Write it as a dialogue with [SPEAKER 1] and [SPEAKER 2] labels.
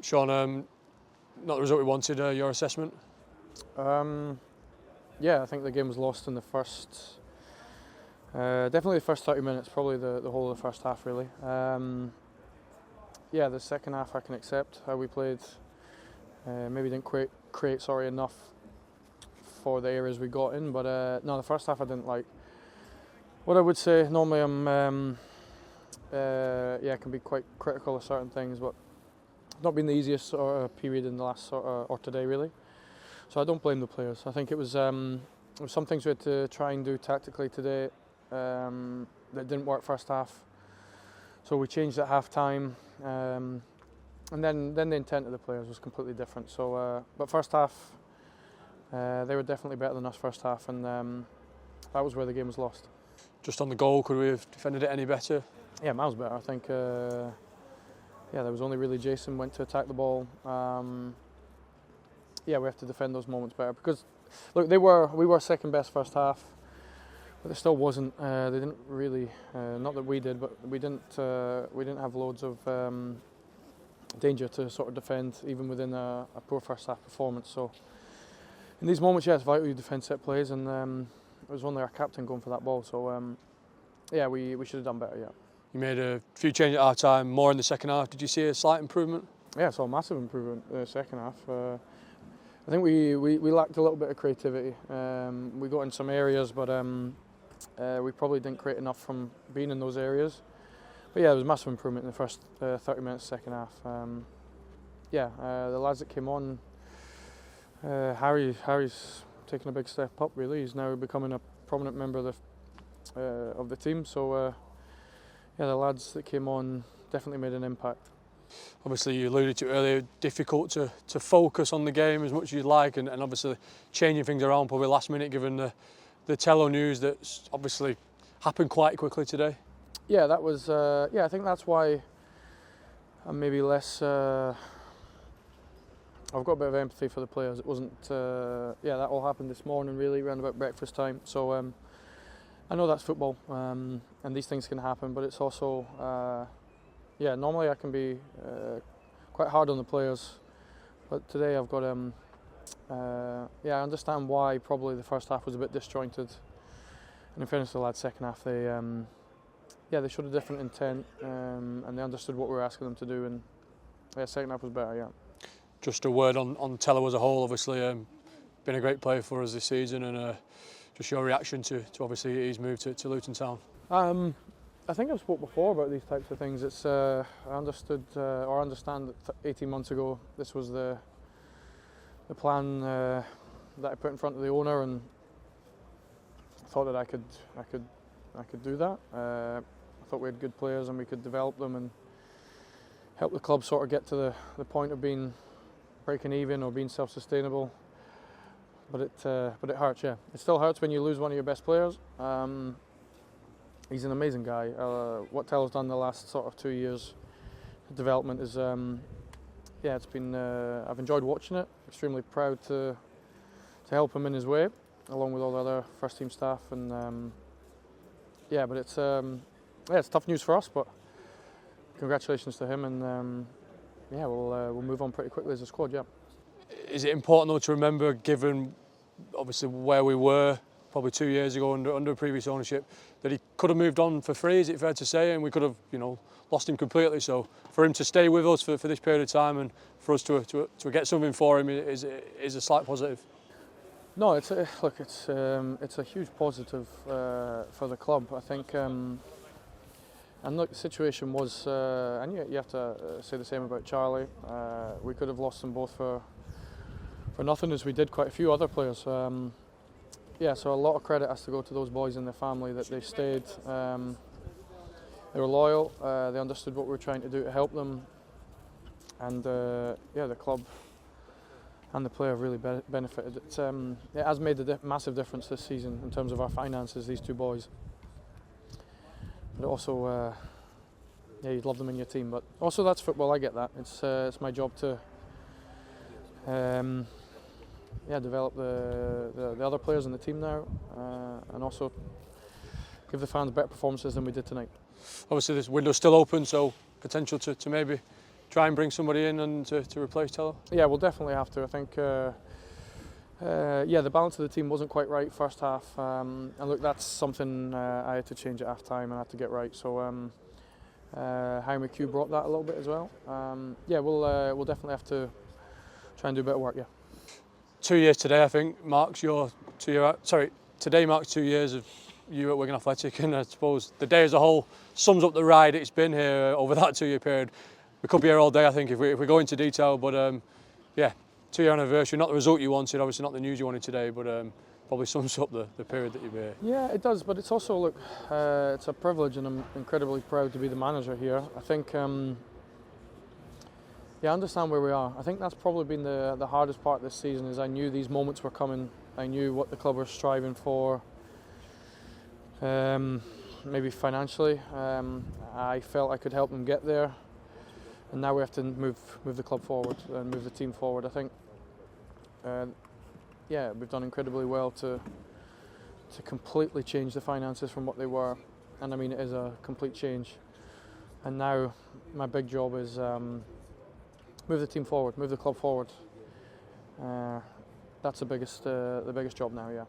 [SPEAKER 1] Shaun, not the result we wanted. Your assessment?
[SPEAKER 2] Yeah, I think the game was lost in the first. Definitely the first 30 minutes, probably the whole of the first half, really. Yeah, the second half I can accept how we played. Maybe didn't create enough for the areas we got in, but no, the first half I didn't like. What I would say, normally I'm can be quite critical of certain things, but it's not been the easiest sort of period in the last or today really. So I don't blame the players. I think it was some things we had to try and do tactically today that didn't work first half. So we changed at half time, and then the intent of the players was completely different. So, but first half, they were definitely better than us first half, and that was where the game was lost.
[SPEAKER 1] Just on the goal, could we have defended it any better?
[SPEAKER 2] Yeah, miles better. I think. Yeah, there was only really Jason went to attack the ball. Yeah, we have to defend those moments better because, look, we were second best first half, but it still wasn't. They didn't really, not that we did, but we didn't have loads of danger to sort of defend even within a poor first half performance. So in these moments, yeah, it's vital you defend set plays, and it was only our captain going for that ball. So yeah, we should have done better. Yeah.
[SPEAKER 1] You made a few changes at half time, more in the second half. Did you see a slight improvement?
[SPEAKER 2] Yeah, I saw a massive improvement in the second half. I think we lacked a little bit of creativity. We got in some areas, but we probably didn't create enough from being in those areas. But yeah, there was a massive improvement in the first 30 minutes, second half. Yeah, the lads that came on, Harry's taken a big step up. Really, he's now becoming a prominent member of the team. So yeah, the lads that came on definitely made an impact.
[SPEAKER 1] Obviously, you alluded to earlier, difficult to focus on the game as much as you'd like, and obviously changing things around probably last minute given the Tello news that's obviously happened quite quickly today.
[SPEAKER 2] Yeah, that was. Yeah, I think that's why I'm maybe less. I've got a bit of empathy for the players. It wasn't. Yeah, that all happened this morning, really, around about breakfast time. So I know that's football, and these things can happen, but it's also. Yeah, normally I can be quite hard on the players, but today I've got. Yeah, I understand why probably the first half was a bit disjointed, and in fairness to the lads, second half they. Yeah, they showed a different intent, and they understood what we were asking them to do, and yeah, second half was better. Yeah.
[SPEAKER 1] Just a word on Tello as a whole. Obviously, been a great player for us this season, and just your reaction to obviously his move to Luton Town.
[SPEAKER 2] I think I've spoke before about these types of things. It's I understood or understand that 18 months ago this was the plan that I put in front of the owner, and I thought that I could do that. I thought we had good players and we could develop them and help the club sort of get to the point of being breaking even or being self-sustainable. But it hurts. Yeah, it still hurts when you lose one of your best players. He's an amazing guy. What Tello's done the last sort of 2 years, development is, yeah, it's been. I've enjoyed watching it. Extremely proud to help him in his way, along with all the other first team staff. And yeah, but it's tough news for us. But congratulations to him, and yeah, we'll move on pretty quickly as a squad. Yeah.
[SPEAKER 1] Is it important though to remember, given obviously where we were probably 2 years ago under previous ownership, that he could have moved on for free? Is it fair to say? And we could have, lost him completely. So for him to stay with us for this period of time, and for us to get something for him is a slight positive.
[SPEAKER 2] No, it's a huge positive for the club. I think, and look, the situation was, and you have to say the same about Charlie. We could have lost them both for nothing, as we did quite a few other players. Yeah, so a lot of credit has to go to those boys and their family that they stayed. They were loyal. They understood what we were trying to do to help them, and yeah, the club and the player have really benefited. It has made a massive difference this season in terms of our finances. These two boys, but also, yeah, you'd love them in your team. But also, that's football. I get that. It's my job to. Yeah, develop the other players in the team now, and also give the fans better performances than we did tonight.
[SPEAKER 1] Obviously, this window's still open, so potential to maybe try and bring somebody in and to replace Tello?
[SPEAKER 2] Yeah, we'll definitely have to. I think, yeah, the balance of the team wasn't quite right first half, and look, that's something I had to change at half time and I had to get right. So Harry McHugh brought that a little bit as well. Yeah, we'll definitely have to try and do a bit of work. Yeah.
[SPEAKER 1] 2 years today, I think, marks your 2 year. Sorry, today marks 2 years of you at Wigan Athletic, and I suppose the day as a whole sums up the ride it's been here over that 2 year period. We could be here all day, I think, if we go into detail. But yeah, 2 year anniversary, not the result you wanted, obviously not the news you wanted today, but probably sums up the period that you've been here.
[SPEAKER 2] Yeah, it does, but it's also, look, it's a privilege, and I'm incredibly proud to be the manager here. I think, yeah, I understand where we are. I think that's probably been the hardest part this season, is I knew these moments were coming. I knew what the club was striving for, maybe financially. I felt I could help them get there, and now we have to move the club forward and move the team forward. I think, yeah, we've done incredibly well to completely change the finances from what they were, and I mean, it is a complete change. And now my big job is move the team forward, move the club forward. That's the biggest job now, yeah.